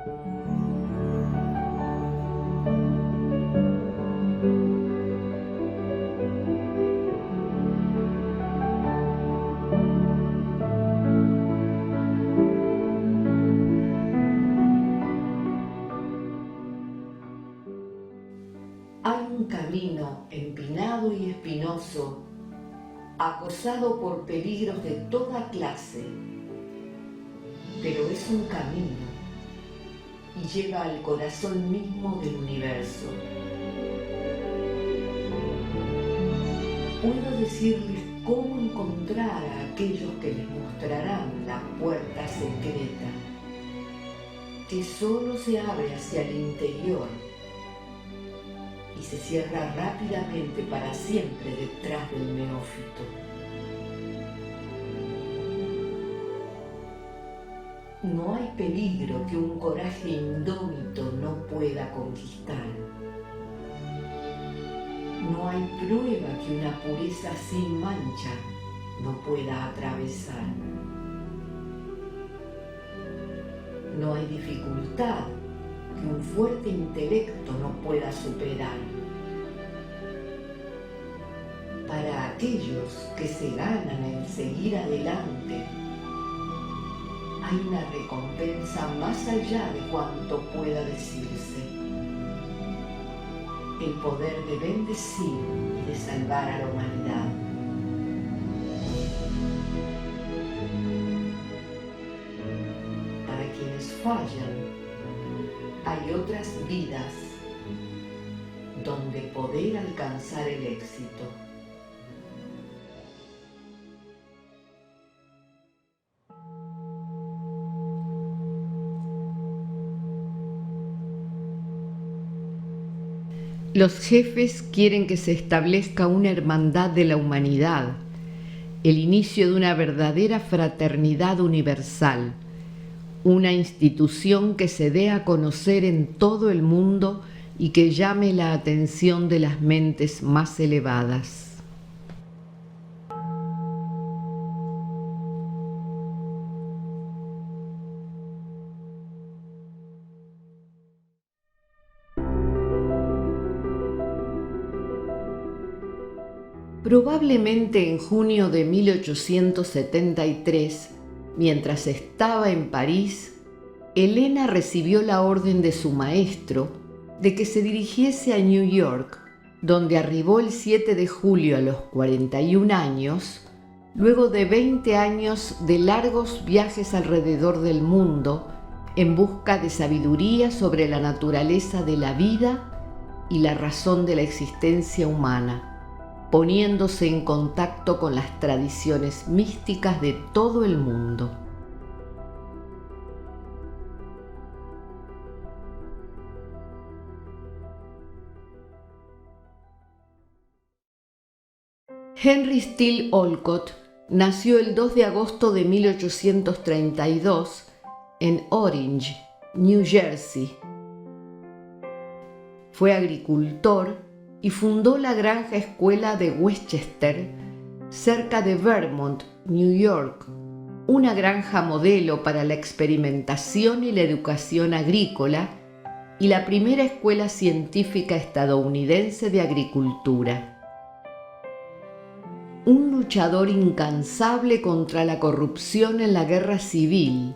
Hay un camino empinado y espinoso, acosado por peligros de toda clase, pero es un camino y lleva al corazón mismo del universo. Puedo decirles cómo encontrar a aquellos que les mostrarán la puerta secreta, que solo se abre hacia el interior y se cierra rápidamente para siempre detrás del neófito. No hay peligro que un coraje indómito no pueda conquistar. No hay prueba que una pureza sin mancha no pueda atravesar. No hay dificultad que un fuerte intelecto no pueda superar. Para aquellos que se ganan el seguir adelante, hay una recompensa más allá de cuanto pueda decirse. El poder de bendecir y de salvar a la humanidad. Para quienes fallan, hay otras vidas donde poder alcanzar el éxito. Los jefes quieren que se establezca una hermandad de la humanidad, el inicio de una verdadera fraternidad universal, una institución que se dé a conocer en todo el mundo y que llame la atención de las mentes más elevadas. Probablemente en junio de 1873, mientras estaba en París, Elena recibió la orden de su maestro de que se dirigiese a New York, donde arribó el 7 de julio a los 41 años, luego de 20 años de largos viajes alrededor del mundo en busca de sabiduría sobre la naturaleza de la vida y la razón de la existencia humana, poniéndose en contacto con las tradiciones místicas de todo el mundo. Henry Steele Olcott nació el 2 de agosto de 1832 en Orange, New Jersey. Fue agricultor y fundó la granja escuela de Westchester, cerca de Vermont, New York, una granja modelo para la experimentación y la educación agrícola y la primera escuela científica estadounidense de agricultura. Un luchador incansable contra la corrupción en la guerra civil,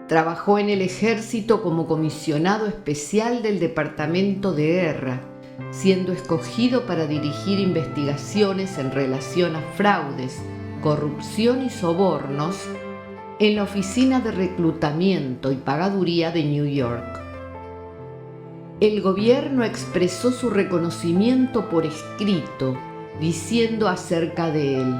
trabajó en el ejército como comisionado especial del Departamento de Guerra, siendo escogido para dirigir investigaciones en relación a fraudes, corrupción y sobornos en la Oficina de Reclutamiento y Pagaduría de New York. El gobierno expresó su reconocimiento por escrito, diciendo acerca de él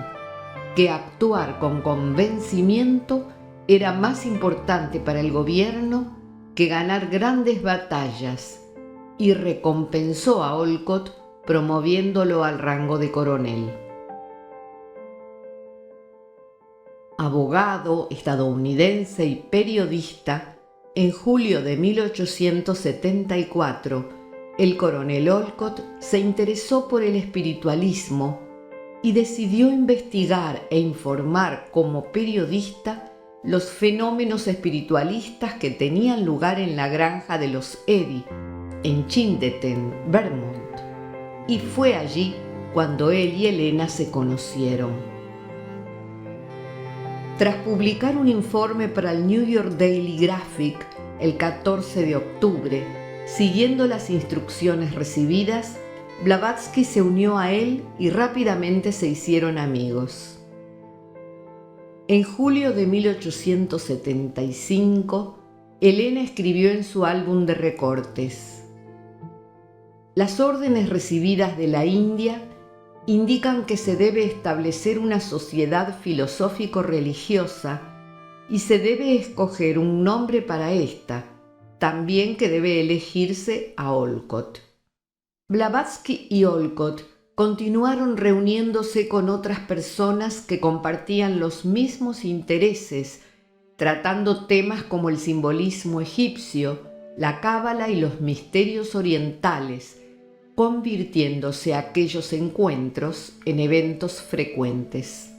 que actuar con convencimiento era más importante para el gobierno que ganar grandes batallas, y recompensó a Olcott promoviéndolo al rango de coronel. Abogado estadounidense y periodista, en julio de 1874, el coronel Olcott se interesó por el espiritualismo y decidió investigar e informar como periodista los fenómenos espiritualistas que tenían lugar en la granja de los Eddy, en Chindeten, Vermont, y fue allí cuando él y Elena se conocieron. Tras publicar un informe para el New York Daily Graphic el 14 de octubre, siguiendo las instrucciones recibidas, Blavatsky se unió a él y rápidamente se hicieron amigos. En julio de 1875, Elena escribió en su álbum de recortes: las órdenes recibidas de la India indican que se debe establecer una sociedad filosófico-religiosa y se debe escoger un nombre para esta, también que debe elegirse a Olcott. Blavatsky y Olcott continuaron reuniéndose con otras personas que compartían los mismos intereses, tratando temas como el simbolismo egipcio, la cábala y los misterios orientales, convirtiéndose aquellos encuentros en eventos frecuentes.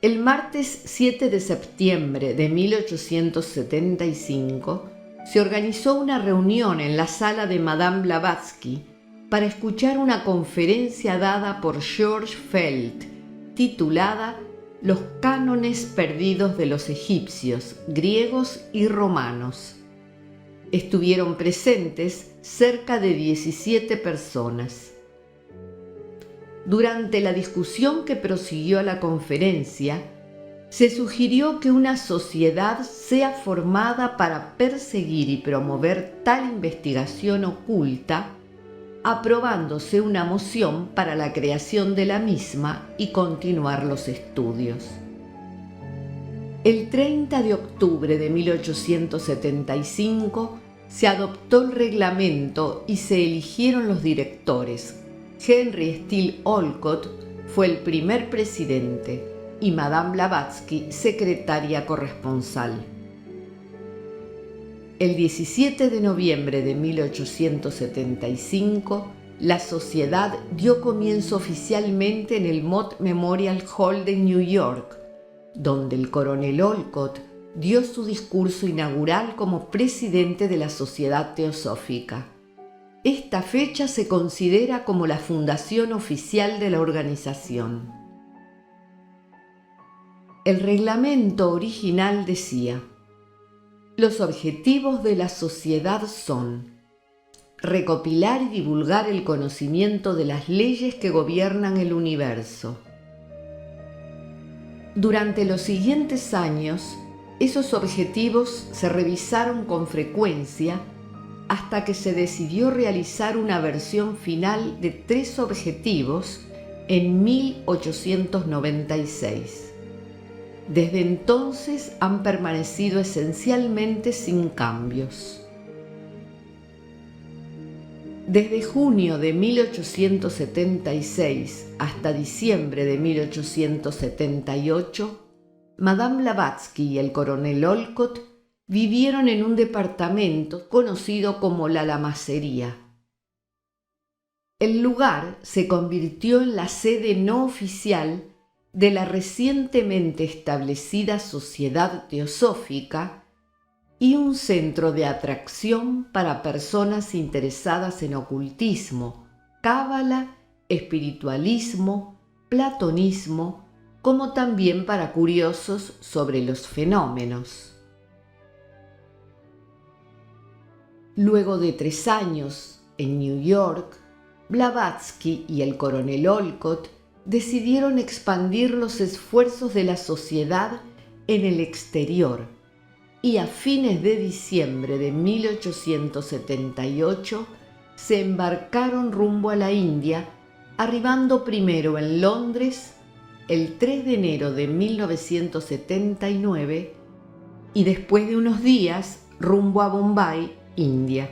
El martes 7 de septiembre de 1875 se organizó una reunión en la sala de Madame Blavatsky para escuchar una conferencia dada por George Feld, titulada Los cánones perdidos de los egipcios, griegos y romanos. Estuvieron presentes cerca de 17 personas. Durante la discusión que prosiguió a la conferencia, se sugirió que una sociedad sea formada para perseguir y promover tal investigación oculta, aprobándose una moción para la creación de la misma y continuar los estudios. El 30 de octubre de 1875 se adoptó el reglamento y se eligieron los directores. Henry Steele Olcott fue el primer presidente y Madame Blavatsky secretaria corresponsal. El 17 de noviembre de 1875, la sociedad dio comienzo oficialmente en el Mott Memorial Hall de New York, donde el coronel Olcott dio su discurso inaugural como presidente de la Sociedad Teosófica. Esta fecha se considera como la fundación oficial de la organización. El reglamento original decía: los objetivos de la sociedad son recopilar y divulgar el conocimiento de las leyes que gobiernan el universo. Durante los siguientes años, esos objetivos se revisaron con frecuencia hasta que se decidió realizar una versión final de 3 objetivos en 1896. Desde entonces han permanecido esencialmente sin cambios. Desde junio de 1876 hasta diciembre de 1878, Madame Blavatsky y el coronel Olcott vivieron en un departamento conocido como la Lamasería. El lugar se convirtió en la sede no oficial de la recientemente establecida Sociedad Teosófica y un centro de atracción para personas interesadas en ocultismo, cábala, espiritualismo, platonismo, como también para curiosos sobre los fenómenos. Luego de 3 años en New York, Blavatsky y el coronel Olcott decidieron expandir los esfuerzos de la sociedad en el exterior y a fines de diciembre de 1878 se embarcaron rumbo a la India, arribando primero en Londres el 3 de enero de 1979 y después de unos días rumbo a Bombay, India.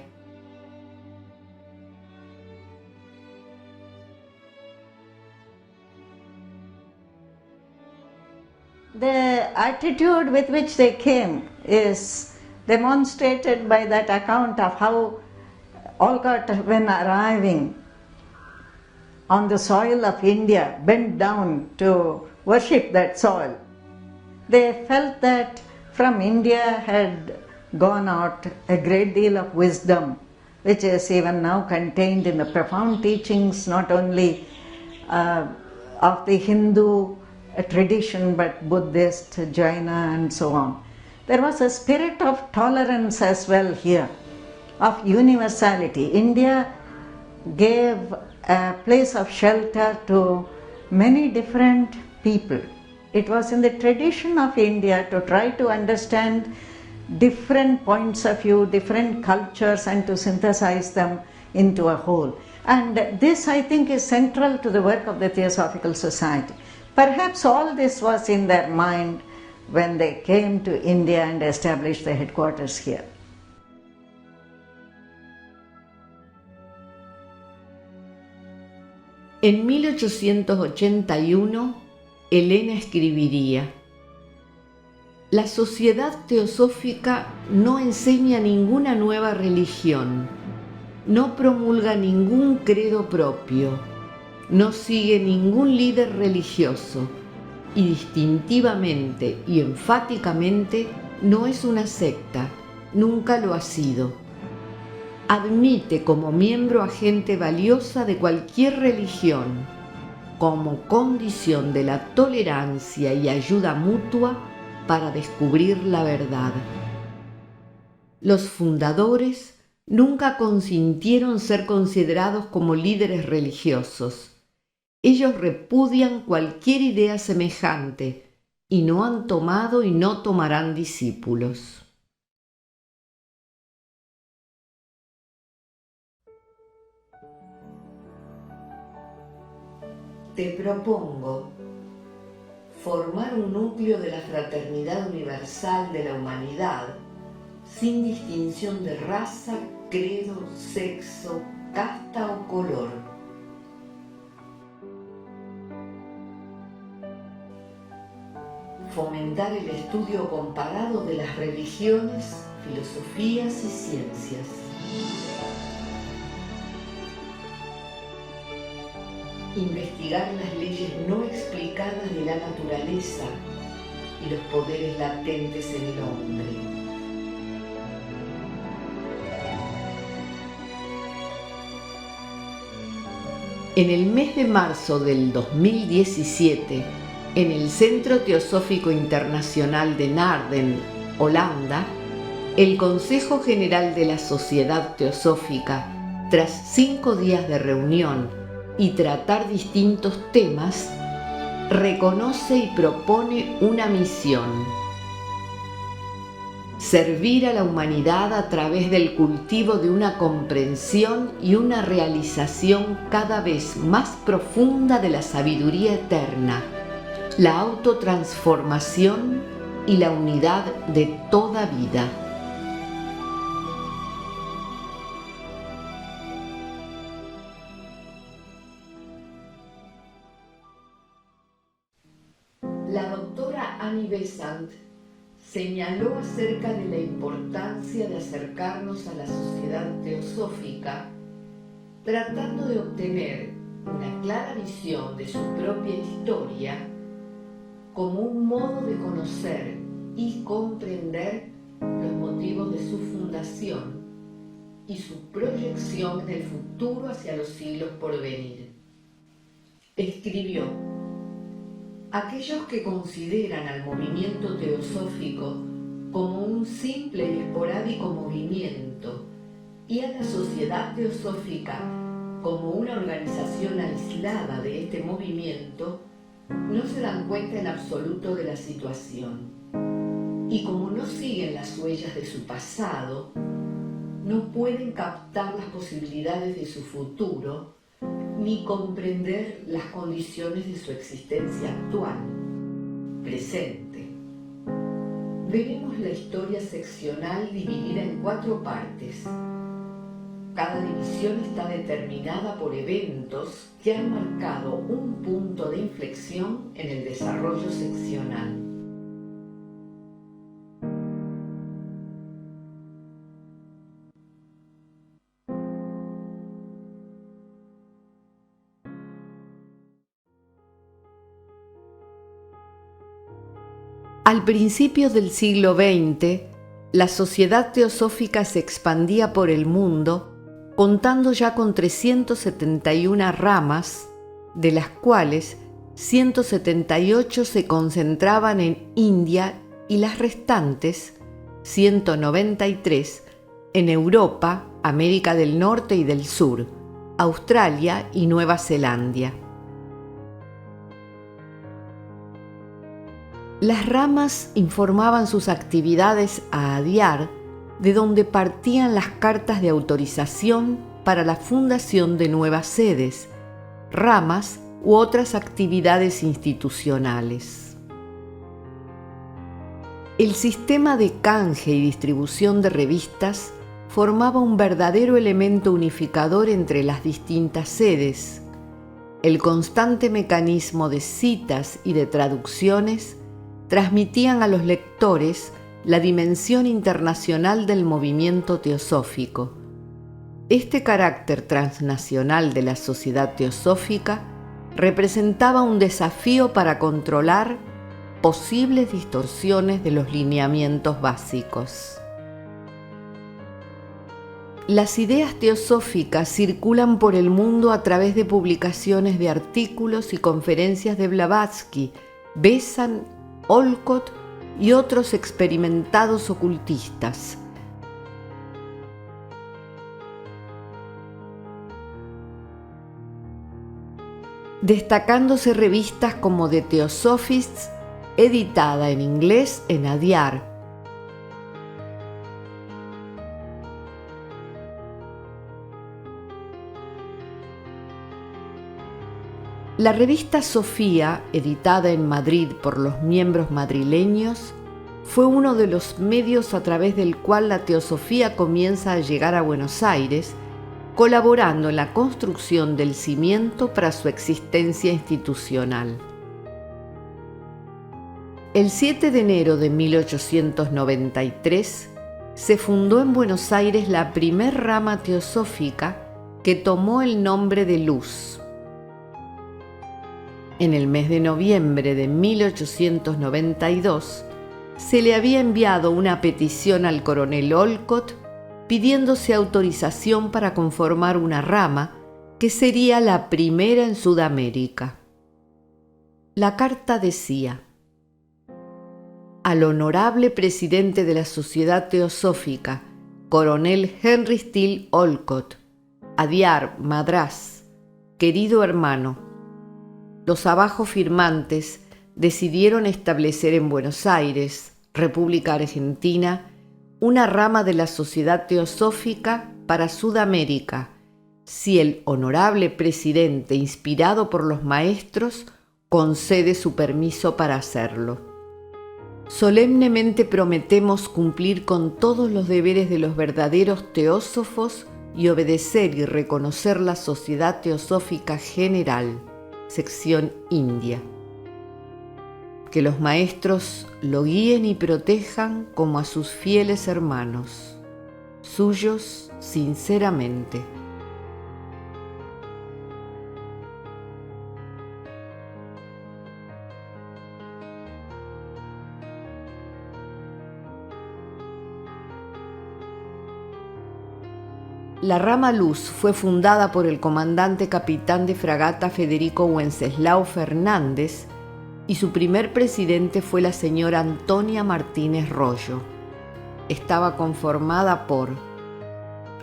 The attitude with which they came is demonstrated by that account of how Olcott, when arriving on the soil of India, bent down to worship that soil. They felt that from India had gone out a great deal of wisdom, which is even now contained in the profound teachings not only of the Hindu tradition but Buddhist, Jaina, and so on. There was a spirit of tolerance as well here, of universality. India gave a place of shelter to many different people. It was in the tradition of India to try to understand different points of view, different cultures, and to synthesize them into a whole. And this, I think, is central to the work of the Theosophical Society. Perhaps all this was in their mind when they came to India and established the headquarters here. En 1881, Elena escribiría: la sociedad teosófica no enseña ninguna nueva religión, no promulga ningún credo propio, no sigue ningún líder religioso y distintivamente y enfáticamente no es una secta, nunca lo ha sido. Admite como miembro a gente valiosa de cualquier religión, como condición de la tolerancia y ayuda mutua para descubrir la verdad. Los fundadores nunca consintieron ser considerados como líderes religiosos. Ellos repudian cualquier idea semejante y no han tomado y no tomarán discípulos. Te propongo formar un núcleo de la fraternidad universal de la humanidad sin distinción de raza, credo, sexo, casta o color. Fomentar el estudio comparado de las religiones, filosofías y ciencias. Investigar las leyes no explicadas de la naturaleza y los poderes latentes en el hombre. En el mes de marzo del 2017, en el Centro Teosófico Internacional de Naarden, Holanda, el Consejo General de la Sociedad Teosófica, tras 5 días de reunión y tratar distintos temas, reconoce y propone una misión: servir a la humanidad a través del cultivo de una comprensión y una realización cada vez más profunda de la sabiduría eterna, la autotransformación y la unidad de toda vida. La doctora Annie Besant señaló acerca de la importancia de acercarnos a la sociedad teosófica, tratando de obtener una clara visión de su propia historia como un modo de conocer y comprender los motivos de su fundación y su proyección en el futuro hacia los siglos por venir. Escribió: aquellos que consideran al movimiento teosófico como un simple y esporádico movimiento y a la sociedad teosófica como una organización aislada de este movimiento, no se dan cuenta en absoluto de la situación. Y como no siguen las huellas de su pasado, no pueden captar las posibilidades de su futuro ni comprender las condiciones de su existencia actual, presente. Veremos la historia seccional dividida en 4 partes. Cada división está determinada por eventos que han marcado un punto de inflexión en el desarrollo seccional. Al principio del siglo XX, la Sociedad Teosófica se expandía por el mundo, contando ya con 371 ramas, de las cuales 178 se concentraban en India y las restantes, 193, en Europa, América del Norte y del Sur, Australia y Nueva Zelanda. Las ramas informaban sus actividades a Adyar, de donde partían las cartas de autorización para la fundación de nuevas sedes, ramas u otras actividades institucionales. El sistema de canje y distribución de revistas formaba un verdadero elemento unificador entre las distintas sedes. El constante mecanismo de citas y de traducciones transmitían a los lectores la dimensión internacional del movimiento teosófico. Este carácter transnacional de la sociedad teosófica representaba un desafío para controlar posibles distorsiones de los lineamientos básicos. Las ideas teosóficas circulan por el mundo a través de publicaciones de artículos y conferencias de Blavatsky, Besant, Olcott y otros experimentados ocultistas. Destacándose revistas como The Theosophists, editada en inglés en Adyar. La revista Sofía, editada en Madrid por los miembros madrileños, fue uno de los medios a través del cual la teosofía comienza a llegar a Buenos Aires, colaborando en la construcción del cimiento para su existencia institucional. El 7 de enero de 1893 se fundó en Buenos Aires la primer rama teosófica que tomó el nombre de Luz. En el mes de noviembre de 1892 se le había enviado una petición al coronel Olcott pidiéndose autorización para conformar una rama que sería la primera en Sudamérica. La carta decía: al honorable presidente de la Sociedad Teosófica, coronel Henry Steele Olcott, Adyar, Madrás, querido hermano, los abajo firmantes decidieron establecer en Buenos Aires, República Argentina, una rama de la Sociedad Teosófica para Sudamérica, si el honorable presidente, inspirado por los maestros, concede su permiso para hacerlo. Solemnemente prometemos cumplir con todos los deberes de los verdaderos teósofos y obedecer y reconocer la Sociedad Teosófica General, sección India. Que los maestros lo guíen y protejan como a sus fieles hermanos, suyos sinceramente. La rama Luz fue fundada por el comandante capitán de fragata Federico Wenceslao Fernández y su primer presidente fue la señora Antonia Martínez Rollo. Estaba conformada por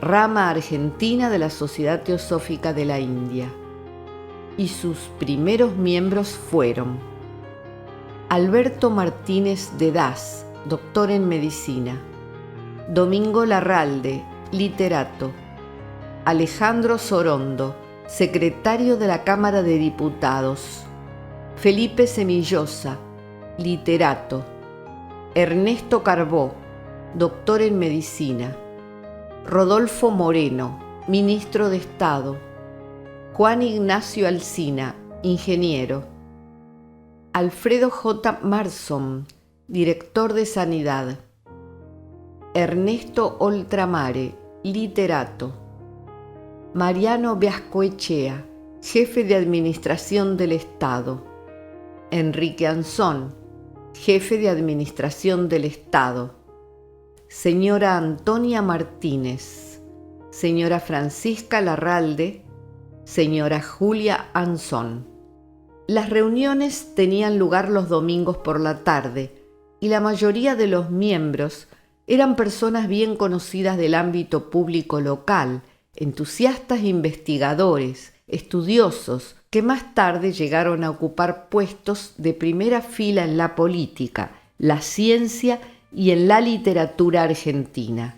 Rama Argentina de la Sociedad Teosófica de la India, y sus primeros miembros fueron Alberto Martínez de Das, doctor en medicina; Domingo Larralde, literato; Alejandro Sorondo, secretario de la Cámara de Diputados; Felipe Semillosa, literato; Ernesto Carbó, doctor en medicina; Rodolfo Moreno, ministro de Estado; Juan Ignacio Alsina, ingeniero; Alfredo J. Marson, director de Sanidad; Ernesto Oltramare, literato; Mariano Beascoechea, jefe de Administración del Estado; Enrique Anzón, jefe de Administración del Estado, señora Antonia Martínez, señora Francisca Larralde, señora Julia Anzón. Las reuniones tenían lugar los domingos por la tarde y la mayoría de los miembros eran personas bien conocidas del ámbito público local, entusiastas investigadores, estudiosos, que más tarde llegaron a ocupar puestos de primera fila en la política, la ciencia y en la literatura argentina.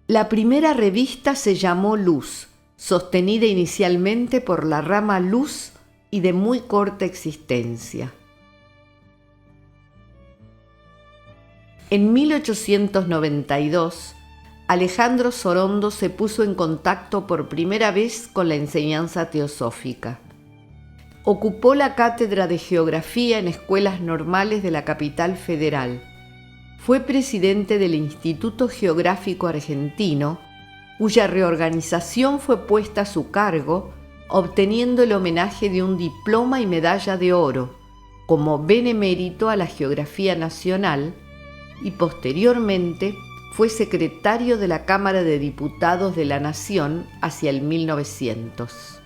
La primera revista se llamó Luz, sostenida inicialmente por la rama Luz y de muy corta existencia. En 1892, Alejandro Sorondo se puso en contacto por primera vez con la enseñanza teosófica. Ocupó la cátedra de Geografía en escuelas normales de la capital federal. Fue presidente del Instituto Geográfico Argentino, cuya reorganización fue puesta a su cargo, obteniendo el homenaje de un diploma y medalla de oro, como benemérito a la Geografía Nacional, y posteriormente fue secretario de la Cámara de Diputados de la Nación hacia el 1900.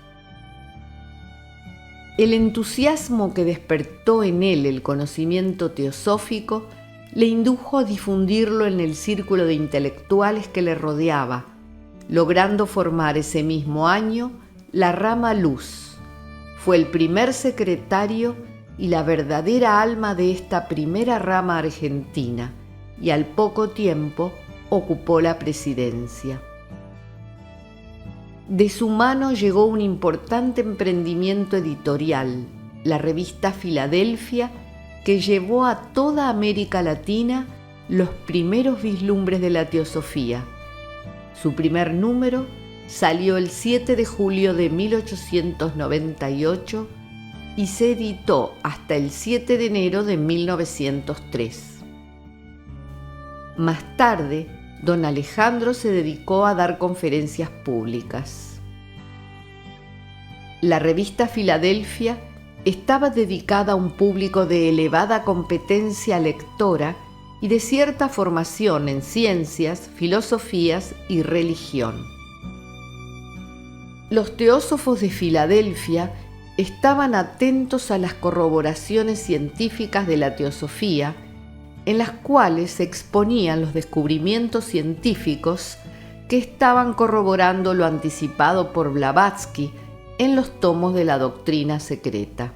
El entusiasmo que despertó en él el conocimiento teosófico le indujo a difundirlo en el círculo de intelectuales que le rodeaba, logrando formar ese mismo año la rama Luz. Fue el primer secretario y la verdadera alma de esta primera rama argentina, y al poco tiempo ocupó la presidencia. De su mano llegó un importante emprendimiento editorial, la revista Filadelfia, que llevó a toda América Latina los primeros vislumbres de la teosofía. Su primer número salió el 7 de julio de 1898 y se editó hasta el 7 de enero de 1903. Más tarde, don Alejandro se dedicó a dar conferencias públicas. La revista Filadelfia estaba dedicada a un público de elevada competencia lectora y de cierta formación en ciencias, filosofías y religión. Los teósofos de Filadelfia estaban atentos a las corroboraciones científicas de la teosofía, en las cuales se exponían los descubrimientos científicos que estaban corroborando lo anticipado por Blavatsky en los tomos de la doctrina secreta.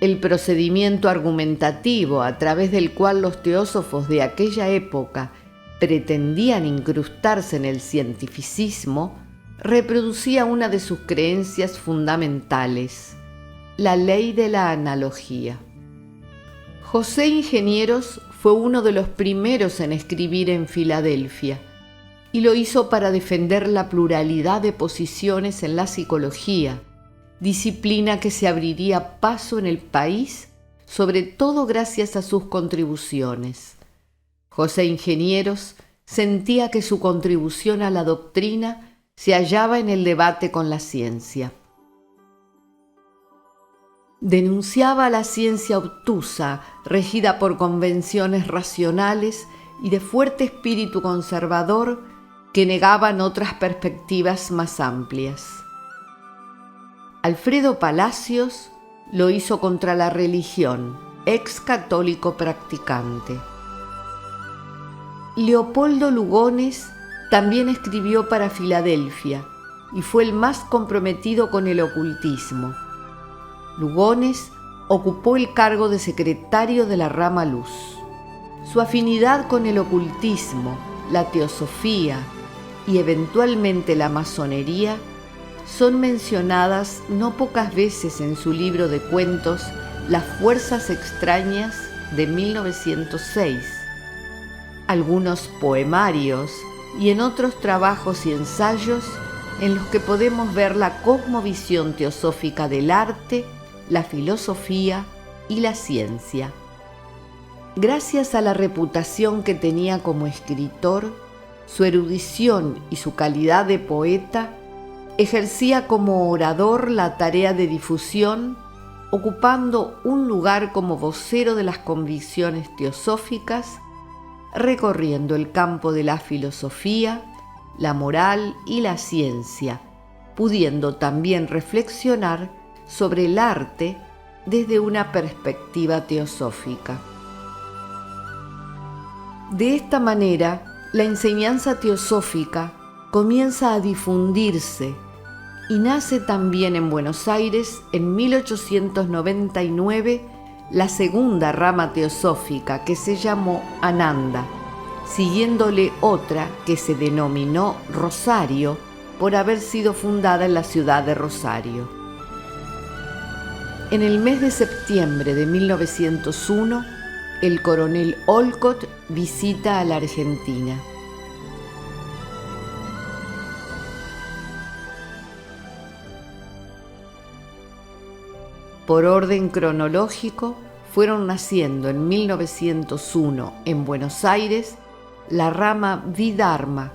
El procedimiento argumentativo a través del cual los teósofos de aquella época pretendían incrustarse en el cientificismo reproducía una de sus creencias fundamentales, la ley de la analogía. José Ingenieros fue uno de los primeros en escribir en Filadelfia y lo hizo para defender la pluralidad de posiciones en la psicología, disciplina que se abriría paso en el país, sobre todo gracias a sus contribuciones. José Ingenieros sentía que su contribución a la doctrina se hallaba en el debate con la ciencia. Denunciaba a la ciencia obtusa, regida por convenciones racionales y de fuerte espíritu conservador que negaban otras perspectivas más amplias. Alfredo Palacios lo hizo contra la religión, ex católico practicante. Leopoldo Lugones también escribió para Filadelfia y fue el más comprometido con el ocultismo. Lugones ocupó el cargo de secretario de la rama Luz. Su afinidad con el ocultismo, la teosofía y eventualmente la masonería son mencionadas no pocas veces en su libro de cuentos Las fuerzas extrañas de 1906, algunos poemarios y en otros trabajos y ensayos en los que podemos ver la cosmovisión teosófica del arte, la filosofía y la ciencia. Gracias a la reputación que tenía como escritor, su erudición y su calidad de poeta, ejercía como orador la tarea de difusión ocupando un lugar como vocero de las convicciones teosóficas, recorriendo el campo de la filosofía, la moral y la ciencia, pudiendo también reflexionar sobre el arte desde una perspectiva teosófica. De esta manera, la enseñanza teosófica comienza a difundirse y nace también en Buenos Aires en 1899 la segunda rama teosófica que se llamó Ananda, siguiéndole otra que se denominó Rosario por haber sido fundada en la ciudad de Rosario. En el mes de septiembre de 1901, el coronel Olcott visita a la Argentina. Por orden cronológico, fueron naciendo en 1901 en Buenos Aires la rama Vidharma,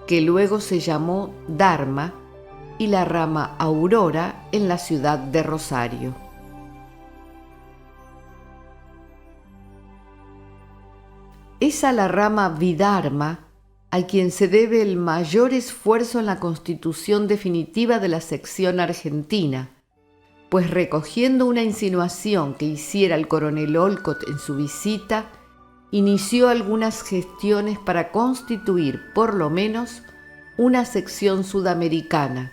que luego se llamó Dharma, y la rama Aurora en la ciudad de Rosario. Es a la rama Vidharma a quien se debe el mayor esfuerzo en la constitución definitiva de la sección argentina, pues recogiendo una insinuación que hiciera el coronel Olcott en su visita, inició algunas gestiones para constituir, por lo menos, una sección sudamericana,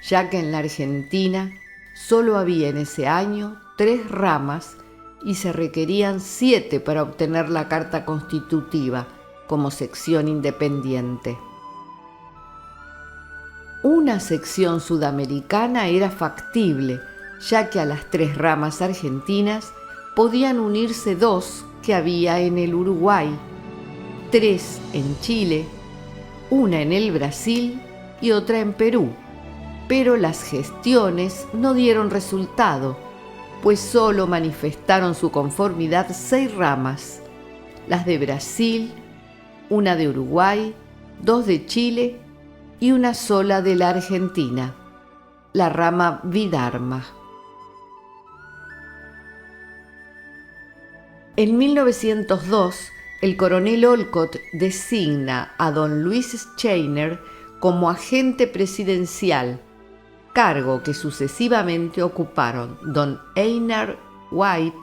ya que en la Argentina solo había en ese año 3 ramas y se requerían 7 para obtener la Carta Constitutiva como sección independiente. Una sección sudamericana era factible, ya que a las 3 ramas argentinas podían unirse 2 que había en el Uruguay, 3 en Chile, una en el Brasil y otra en Perú, pero las gestiones no dieron resultado, pues solo manifestaron su conformidad 6 ramas, las de Brasil, una de Uruguay, 2 de Chile y una sola de la Argentina, la rama Vidharma. En 1902, el coronel Olcott designa a don Luis Scheiner como agente presidencial, cargo que sucesivamente ocuparon don Einar White,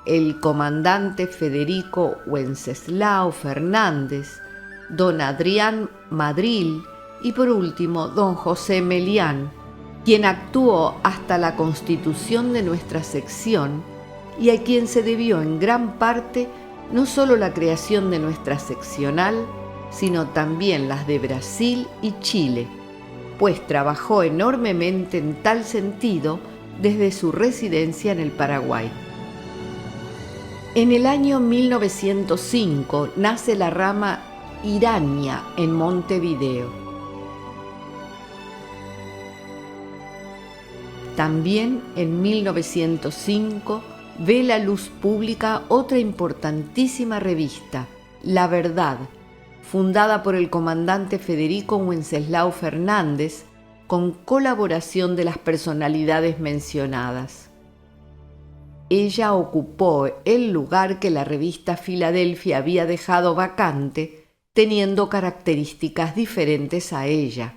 el comandante Federico Wenceslao Fernández, don Adrián Madril y por último don José Melián, quien actuó hasta la constitución de nuestra sección y a quien se debió en gran parte no solo la creación de nuestra seccional, sino también las de Brasil y Chile, pues trabajó enormemente en tal sentido desde su residencia en el Paraguay. En el año 1905 nace la rama Irania en Montevideo. También en 1905 ve la luz pública otra importantísima revista, La Verdad, fundada por el comandante Federico Wenceslao Fernández, con colaboración de las personalidades mencionadas. Ella ocupó el lugar que la revista Filadelfia había dejado vacante, teniendo características diferentes a ella.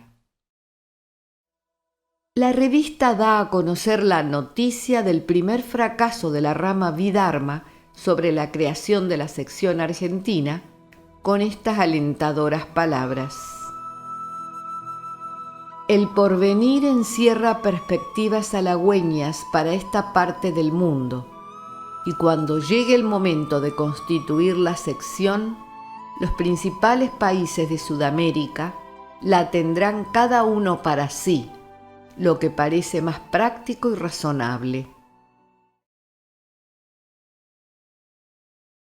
La revista da a conocer la noticia del primer fracaso de la rama Vidharma sobre la creación de la sección argentina, con estas alentadoras palabras: el porvenir encierra perspectivas halagüeñas para esta parte del mundo, y cuando llegue el momento de constituir la sección, los principales países de Sudamérica la tendrán cada uno para sí, lo que parece más práctico y razonable.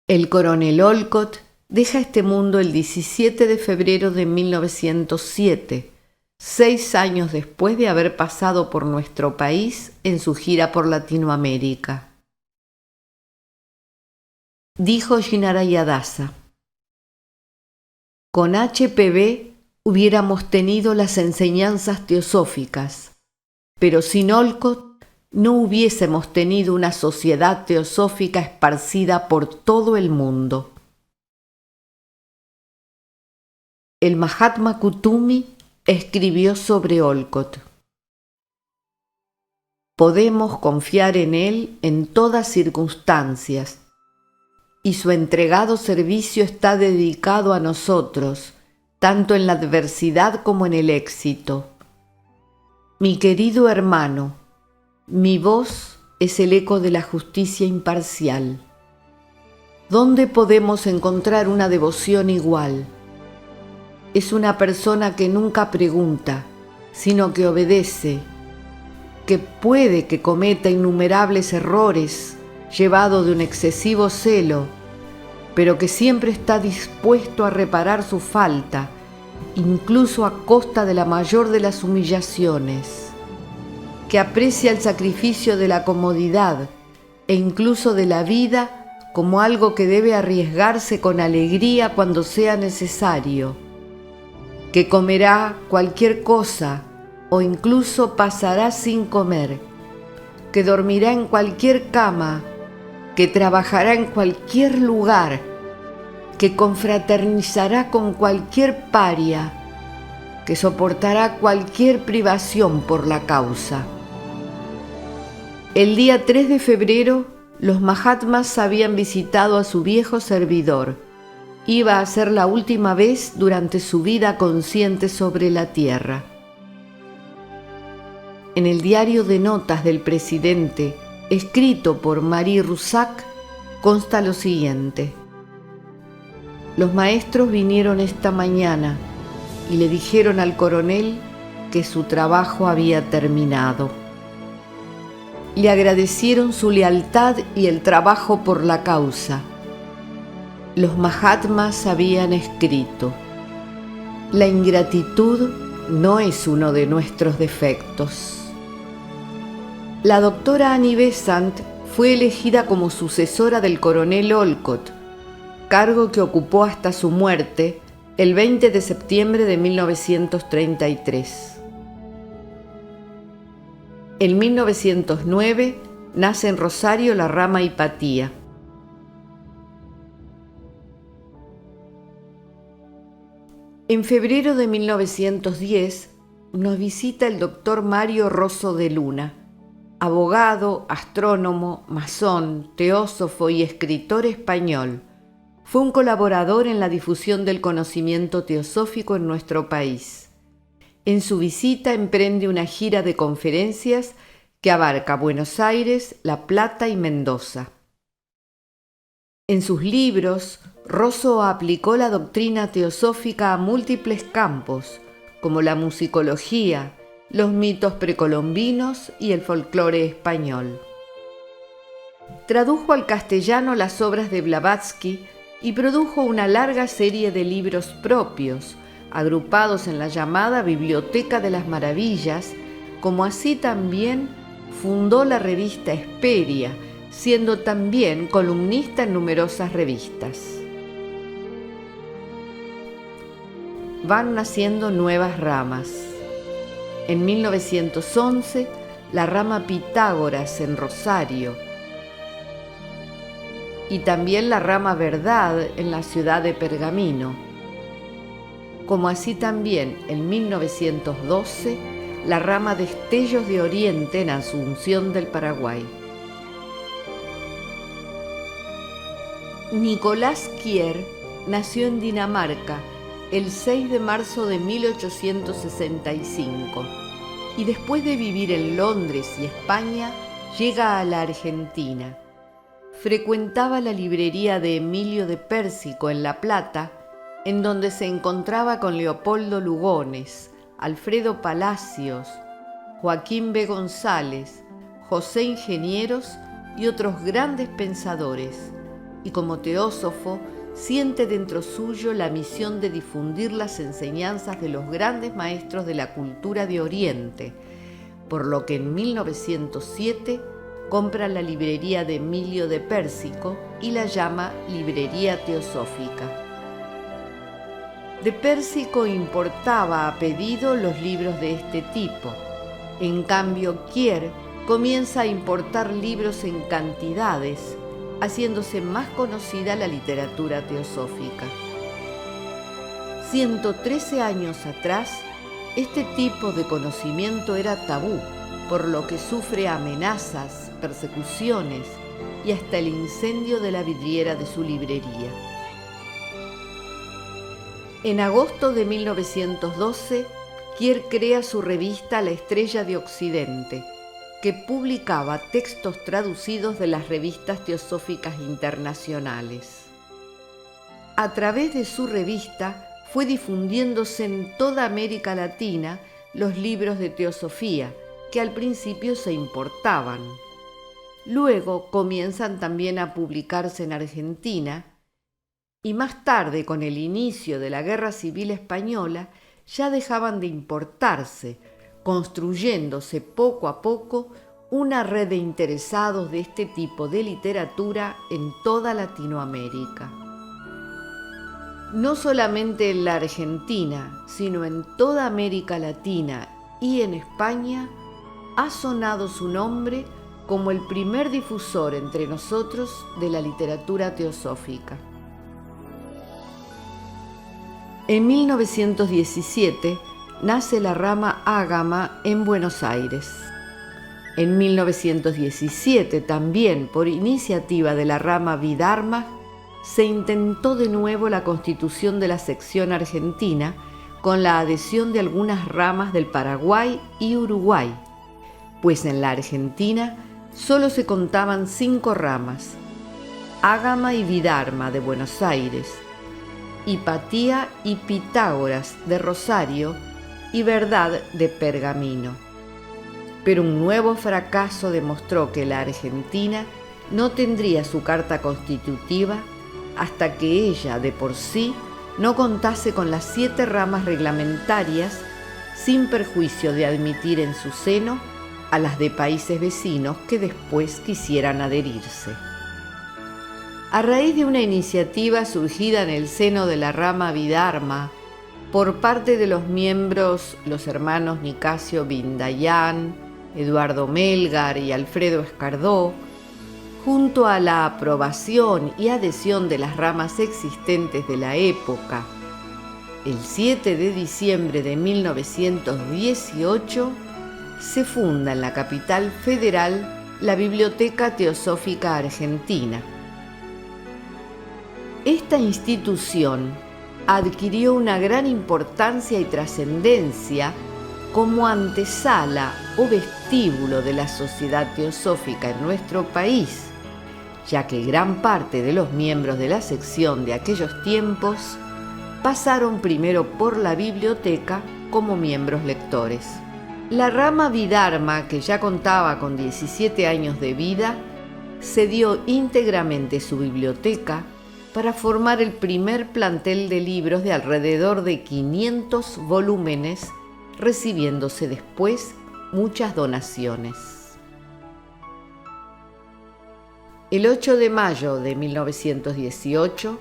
El coronel Olcott deja este mundo el 17 de febrero de 1907, 6 años después de haber pasado por nuestro país en su gira por Latinoamérica. Dijo Shinaraya Dasa: con HPB hubiéramos tenido las enseñanzas teosóficas, pero sin Olcott no hubiésemos tenido una sociedad teosófica esparcida por todo el mundo. El Mahatma Kutumi escribió sobre Olcott: podemos confiar en él en todas circunstancias, y su entregado servicio está dedicado a nosotros, tanto en la adversidad como en el éxito. Mi querido hermano, mi voz es el eco de la justicia imparcial. ¿Dónde podemos encontrar una devoción igual? Es una persona que nunca pregunta, sino que obedece, que puede que cometa innumerables errores, llevado de un excesivo celo, pero que siempre está dispuesto a reparar su falta, incluso a costa de la mayor de las humillaciones, que aprecia el sacrificio de la comodidad e incluso de la vida como algo que debe arriesgarse con alegría cuando sea necesario, que comerá cualquier cosa o incluso pasará sin comer, que dormirá en cualquier cama, que trabajará en cualquier lugar, que confraternizará con cualquier paria, que soportará cualquier privación por la causa. El día 3 de febrero, los Mahatmas habían visitado a su viejo servidor. Iba a ser la última vez durante su vida consciente sobre la tierra. En el diario de notas del presidente, escrito por Marie Roussac, consta lo siguiente: los maestros vinieron esta mañana y le dijeron al coronel que su trabajo había terminado. Le agradecieron su lealtad y el trabajo por la causa. Los Mahatmas habían escrito: la ingratitud no es uno de nuestros defectos. La doctora Annie Besant fue elegida como sucesora del coronel Olcott, cargo que ocupó hasta su muerte el 20 de septiembre de 1933. En 1909 nace en Rosario la rama Hipatía. En febrero de 1910 nos visita el doctor Mario Rosso de Luna, abogado, astrónomo, masón, teósofo y escritor español. Fue un colaborador en la difusión del conocimiento teosófico en nuestro país. En su visita emprende una gira de conferencias que abarca Buenos Aires, La Plata y Mendoza. En sus libros, Rosso aplicó la doctrina teosófica a múltiples campos, como la musicología, los mitos precolombinos y el folclore español. Tradujo al castellano las obras de Blavatsky y produjo una larga serie de libros propios, agrupados en la llamada Biblioteca de las Maravillas, como así también fundó la revista Hesperia, siendo también columnista en numerosas revistas. Van naciendo nuevas ramas. En 1911, la rama Pitágoras en Rosario, y también la rama Verdad en la ciudad de Pergamino, como así también en 1912 la rama Destellos de Oriente en Asunción del Paraguay. Nicolás Kier nació en Dinamarca el 6 de marzo de 1865 y después de vivir en Londres y España llega a la Argentina. Frecuentaba la librería de Emilio de Pérsico en La Plata, en donde se encontraba con Leopoldo Lugones, Alfredo Palacios, Joaquín B. González, José Ingenieros y otros grandes pensadores, y como teósofo siente dentro suyo la misión de difundir las enseñanzas de los grandes maestros de la cultura de Oriente, por lo que en 1907 compra la librería de Emilio de Pérsico y la llama Librería Teosófica. De Pérsico importaba a pedido los libros de este tipo. En cambio, Kier comienza a importar libros en cantidades, haciéndose más conocida la literatura teosófica. 113 años atrás, este tipo de conocimiento era tabú, por lo que sufre amenazas, persecuciones y hasta el incendio de la vidriera de su librería. En agosto de 1912, Kier crea su revista La Estrella de Occidente, que publicaba textos traducidos de las revistas teosóficas internacionales. A través de su revista fue difundiéndose en toda América Latina los libros de teosofía, que al principio se importaban. Luego comienzan también a publicarse en Argentina, y más tarde, con el inicio de la Guerra Civil Española, ya dejaban de importarse, construyéndose poco a poco una red de interesados de este tipo de literatura en toda Latinoamérica. No solamente en la Argentina, sino en toda América Latina y en España, ha sonado su nombre como el primer difusor entre nosotros de la literatura teosófica. En 1917 nace la rama Ágama en Buenos Aires. En 1917, también por iniciativa de la rama Vidharma, se intentó de nuevo la constitución de la sección argentina con la adhesión de algunas ramas del Paraguay y Uruguay, pues en la Argentina solo se contaban 5 ramas: Ágama y Vidharma de Buenos Aires, Hipatía y Pitágoras de Rosario y Verdad de Pergamino. Pero un nuevo fracaso demostró que la Argentina no tendría su carta constitutiva hasta que ella de por sí no contase con las 7 ramas reglamentarias, sin perjuicio de admitir en su seno a las de países vecinos que después quisieran adherirse. A raíz de una iniciativa surgida en el seno de la rama Vidharma por parte de los miembros, los hermanos Nicasio Vindayan, Eduardo Melgar y Alfredo Escardó, junto a la aprobación y adhesión de las ramas existentes de la época, el 7 de diciembre de 1918 se funda en la capital federal la Biblioteca Teosófica Argentina. Esta institución adquirió una gran importancia y trascendencia como antesala o vestíbulo de la sociedad teosófica en nuestro país, ya que gran parte de los miembros de la sección de aquellos tiempos pasaron primero por la biblioteca como miembros lectores. La rama Vidharma, que ya contaba con 17 años de vida, cedió íntegramente su biblioteca para formar el primer plantel de libros de alrededor de 500 volúmenes, recibiéndose después muchas donaciones. El 8 de mayo de 1918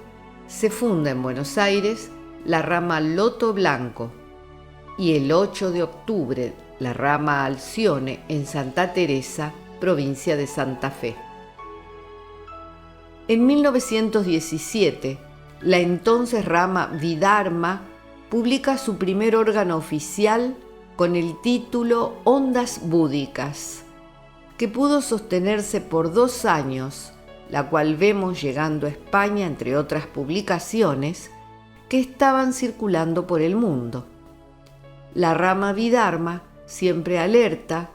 se funda en Buenos Aires la rama Loto Blanco y el 8 de octubre la rama Alcione en Santa Teresa, provincia de Santa Fe. En 1917, la entonces rama Vidharma publica su primer órgano oficial con el título Ondas Búdicas, que pudo sostenerse por 2 años, la cual vemos llegando a España, entre otras publicaciones, que estaban circulando por el mundo. La rama Vidharma, siempre alerta,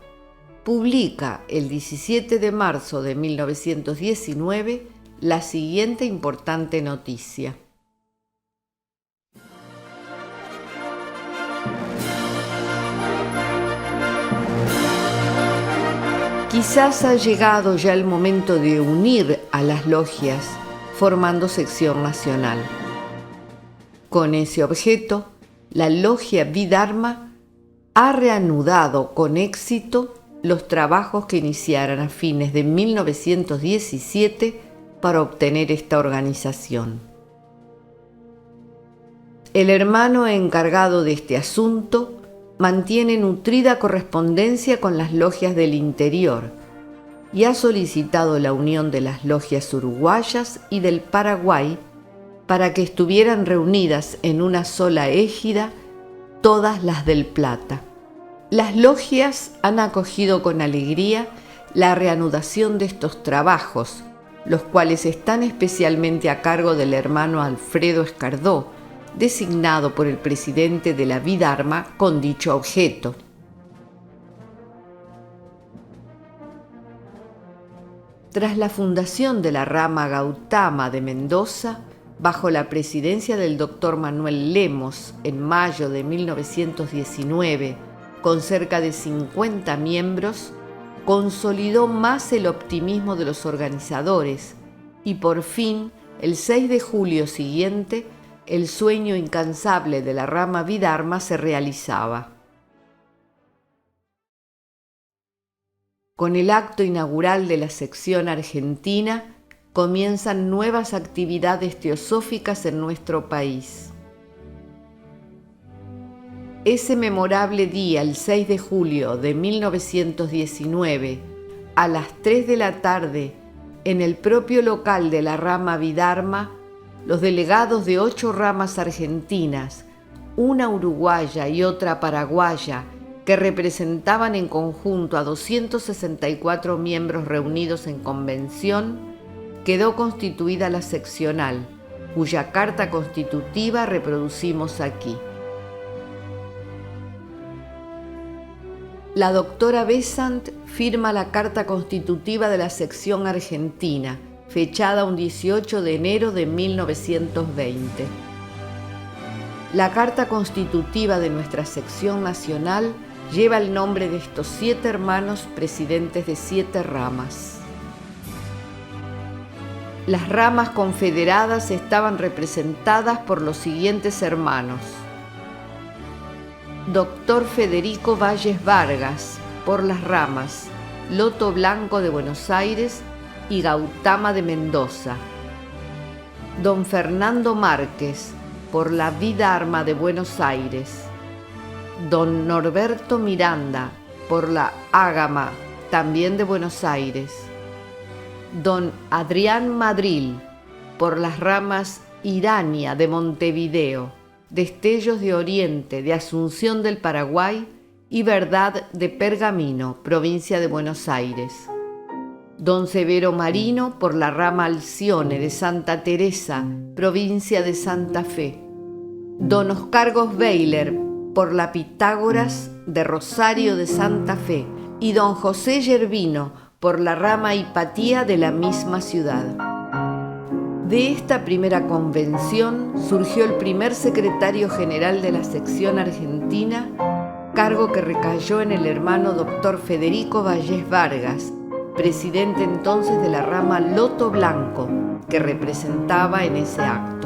publica el 17 de marzo de 1919 la siguiente importante noticia. Quizás ha llegado ya el momento de unir a las logias formando sección nacional. Con ese objeto, la logia Vidharma ha reanudado con éxito los trabajos que iniciaran a fines de 1917 para obtener esta organización. El hermano encargado de este asunto mantiene nutrida correspondencia con las logias del interior y ha solicitado la unión de las logias uruguayas y del Paraguay para que estuvieran reunidas en una sola égida todas las del Plata. Las logias han acogido con alegría la reanudación de estos trabajos, los cuales están especialmente a cargo del hermano Alfredo Escardó, designado por el presidente de la Vidharma con dicho objeto. Tras la fundación de la rama Gautama de Mendoza, bajo la presidencia del doctor Manuel Lemos en mayo de 1919, con cerca de 50 miembros, consolidó más el optimismo de los organizadores y por fin, el 6 de julio siguiente, el sueño incansable de la rama Vidharma se realizaba. Con el acto inaugural de la sección argentina, comienzan nuevas actividades teosóficas en nuestro país. Ese memorable día, el 6 de julio de 1919, a las 3 de la tarde, en el propio local de la rama Vidharma, los delegados de 8 ramas argentinas, una uruguaya y otra paraguaya, que representaban en conjunto a 264 miembros reunidos en convención, quedó constituida la seccional, cuya carta constitutiva reproducimos aquí. La doctora Besant firma la Carta Constitutiva de la Sección Argentina, fechada un 18 de enero de 1920. La Carta Constitutiva de nuestra sección nacional lleva el nombre de estos 7 hermanos presidentes de 7 ramas. Las ramas confederadas estaban representadas por los siguientes hermanos: Doctor Federico Valles Vargas, por las ramas Loto Blanco de Buenos Aires y Gautama de Mendoza. Don Fernando Márquez, por la Vidharma de Buenos Aires. Don Norberto Miranda, por la Ágama, también de Buenos Aires. Don Adrián Madril, por las ramas Irania de Montevideo, Destellos de Oriente de Asunción del Paraguay y Verdad de Pergamino, provincia de Buenos Aires. Don Severo Marino, por la rama Alcione de Santa Teresa, provincia de Santa Fe. Don Oscar Gosweiler, por la Pitágoras de Rosario de Santa Fe. Y don José Yervino, por la rama Hipatía de la misma ciudad. De esta primera convención surgió el primer secretario general de la sección argentina, cargo que recayó en el hermano doctor Federico Valles Vargas, presidente entonces de la rama Loto Blanco, que representaba en ese acto.